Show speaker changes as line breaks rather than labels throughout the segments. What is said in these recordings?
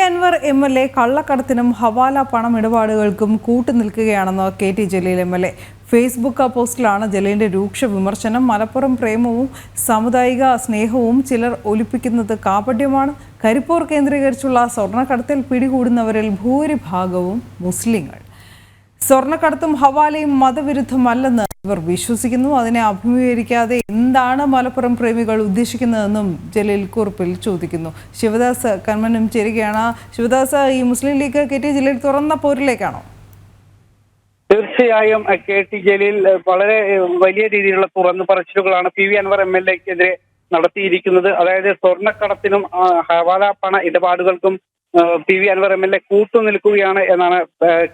Anwar MLA കള്ളക്കടത്തിനും ഹവാല പണമിടപാടുകൾക്കും കൂട്ടുനിൽക്കുകയാണെന്ന് KT Jaleel MLA. Facebook പോസ്റ്റിലാണ് ജലീലിന്റെ രൂക്ഷ വിമർശനം. മലപ്പുറം പ്രേമവും സാമുദായിക സ്നേഹവും ചിലർ ഒലിപ്പിക്കുന്നത് കാപട്യമാണ്. കരിപ്പൂർ കേന്ദ്രീകരിച്ചുള്ള സ്വർണ്ണക്കടത്തിൽ പിടികൂടുന്നവരിൽ ഭൂരിഭാഗവും മുസ്ലിങ്ങൾ. സ്വർണ്ണക്കടത്തും ഹവാലയും മതവിരുദ്ധമല്ലെന്ന് ഇവർ വിശ്വസിക്കുന്നു. അതിനെ അഭിമുഖീകരിക്കാതെ എന്താണ് മലപ്പുറം പ്രേമികൾ ഉദ്ദേശിക്കുന്നതെന്നും ജലീൽ കുറിപ്പിൽ ചോദിക്കുന്നു. ശിവദാസ് കന്മനും ചേരുകയാണ്. ശിവദാസ്, ഈ മുസ്ലിം ലീഗ് KT ജലീൽ തുറന്ന പോരിലേക്കാണോ?
തീർച്ചയായും KT ജലീൽ വളരെ വലിയ രീതിയിലുള്ള തുറന്നു പറച്ചിലുകളാണ് PV അൻവർ MLAക്കെതിരെ നടത്തിയിരിക്കുന്നത്. അതായത് സ്വർണ്ണക്കടത്തിനും ഹവാല പണ ഇടപാടുകൾക്കും PV അൻവർ MLA കൂട്ടുനിൽക്കുകയാണ് എന്നാണ്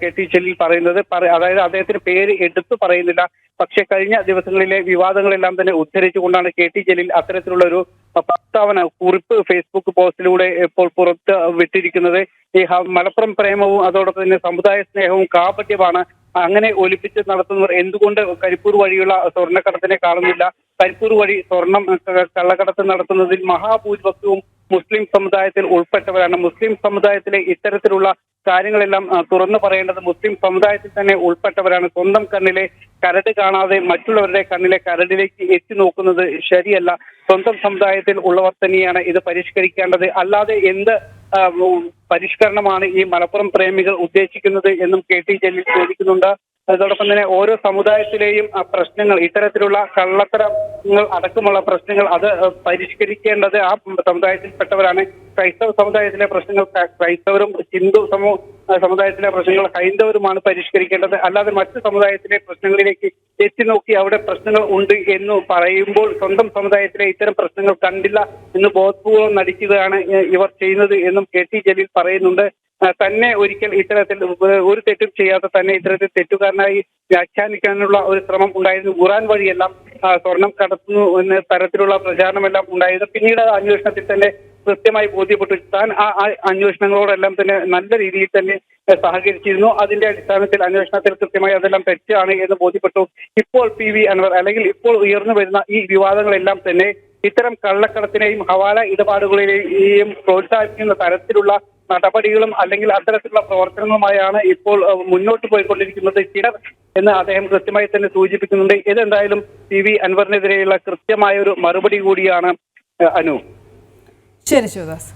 KT ജലീൽ പറയുന്നത്. അതായത് അദ്ദേഹത്തിന് പേര് എടുത്തു പറയുന്നില്ല. പക്ഷേ കഴിഞ്ഞ ദിവസങ്ങളിലെ വിവാദങ്ങളെല്ലാം തന്നെ ഉദ്ധരിച്ചുകൊണ്ടാണ് KT ജലീൽ അത്തരത്തിലുള്ള ഒരു പ്രസ്താവന കുറിപ്പ് ഫേസ്ബുക്ക് പോസ്റ്റിലൂടെ ഇപ്പോൾ പുറത്ത് വിട്ടിരിക്കുന്നത്. ഈ മലപ്പുറം പ്രേമവും അതോടൊപ്പം തന്നെ സമുദായ സ്നേഹവും കാപട്യമാണ്. അങ്ങനെ ഒലിപ്പിച്ച് നടത്തുന്നവർ എന്തുകൊണ്ട് കരിപ്പൂർ വഴിയുള്ള സ്വർണ്ണക്കടത്തിനെ കാണുന്നില്ല? കരിപ്പൂർ വഴി സ്വർണം കള്ളക്കടത്ത് നടത്തുന്നതിൽ മഹാഭൂരിപക്ഷവും മുസ്ലിം സമുദായത്തിൽ ഉൾപ്പെട്ടവരാണ്. മുസ്ലിം സമുദായത്തിലെ ഇത്തരത്തിലുള്ള കാര്യങ്ങളെല്ലാം തുറന്നു പറയേണ്ടത് മുസ്ലിം സമുദായത്തിൽ തന്നെ ഉൾപ്പെട്ടവരാണ്. സ്വന്തം കണ്ണിലെ കരട് കാണാതെ മറ്റുള്ളവരുടെ കണ്ണിലെ കരടിലേക്ക് എത്തി നോക്കുന്നത് ശരിയല്ല. സ്വന്തം സമുദായത്തിൽ ഉള്ളവർ തന്നെയാണ് ഇത് പരിഷ്കരിക്കേണ്ടത്. അല്ലാതെ എന്ത് പരിഷ്കരണമാണ് ഈ മലപ്പുറം പ്രേമികൾ ഉദ്ദേശിക്കുന്നത് എന്നും KT ജലീൽ ചോദിക്കുന്നുണ്ട്. അതോടൊപ്പം തന്നെ ഓരോ സമുദായത്തിലെയും പ്രശ്നങ്ങൾ, ഇത്തരത്തിലുള്ള കള്ളത്തരങ്ങൾ അടക്കമുള്ള പ്രശ്നങ്ങൾ അത് പരിഷ്കരിക്കേണ്ടത് ആ സമുദായത്തിൽപ്പെട്ടവരാണ്. ക്രൈസ്തവ സമുദായത്തിലെ പ്രശ്നങ്ങൾ ക്രൈസ്തവരും, ഹിന്ദു സമുദായത്തിലെ പ്രശ്നങ്ങൾ ഹൈന്ദവരുമാണ് പരിഷ്കരിക്കേണ്ടത്. അല്ലാതെ മറ്റു സമുദായത്തിലെ പ്രശ്നങ്ങളിലേക്ക് എത്തി നോക്കി അവിടെ പ്രശ്നങ്ങൾ ഉണ്ട് എന്ന് പറയുമ്പോൾ സ്വന്തം സമുദായത്തിലെ ഇത്തരം പ്രശ്നങ്ങൾ കണ്ടില്ല എന്ന് ബോധപൂർവ്വം നടിക്കുകയാണ് ഇവർ ചെയ്യുന്നത് എന്നും KT ജലീൽ പറയുന്നുണ്ട്. തന്നെ ഒരിക്കൽ ഇത്തരത്തിൽ ഒരു തെറ്റും ചെയ്യാതെ തന്നെ ഇത്തരത്തിൽ തെറ്റുകാരനായി വ്യാഖ്യാനിക്കാനുള്ള ഒരു ശ്രമം ഉണ്ടായിരുന്നു. ഖുറാൻ വഴിയെല്ലാം സ്വർണം കടത്തുന്നു എന്ന തരത്തിലുള്ള പ്രചാരണമെല്ലാം ഉണ്ടായിരുന്നു. പിന്നീട് അന്വേഷണത്തിൽ തന്നെ കൃത്യമായി ബോധ്യപ്പെട്ടു. താൻ ആ അന്വേഷണങ്ങളോടെല്ലാം തന്നെ നല്ല രീതിയിൽ തന്നെ സഹകരിച്ചിരുന്നു. അതിന്റെ അടിസ്ഥാനത്തിൽ അന്വേഷണത്തിൽ കൃത്യമായി അതെല്ലാം തെറ്റാണ് എന്ന് ബോധ്യപ്പെട്ടു. ഇപ്പോൾ PV അൻവർ അല്ലെങ്കിൽ ഇപ്പോൾ ഉയർന്നു വരുന്ന ഈ വിവാദങ്ങളെല്ലാം തന്നെ ഇത്തരം കള്ളക്കടത്തിനെയും ഹവാല ഇടപാടുകളെയും പ്രോത്സാഹിപ്പിക്കുന്ന തരത്തിലുള്ള നടപടികളും അല്ലെങ്കിൽ അത്തരത്തിലുള്ള പ്രവർത്തനങ്ങളുമായാണ് ഇപ്പോൾ മുന്നോട്ട് പോയിക്കൊണ്ടിരിക്കുന്നത് ചിലർ എന്ന് അദ്ദേഹം കൃത്യമായി തന്നെ സൂചിപ്പിക്കുന്നുണ്ട്. ഇതെന്തായാലും PV അൻവറിനെതിരെയുള്ള കൃത്യമായ ഒരു മറുപടി കൂടിയാണ്. അനു.
ശരി ശിവദാസ്.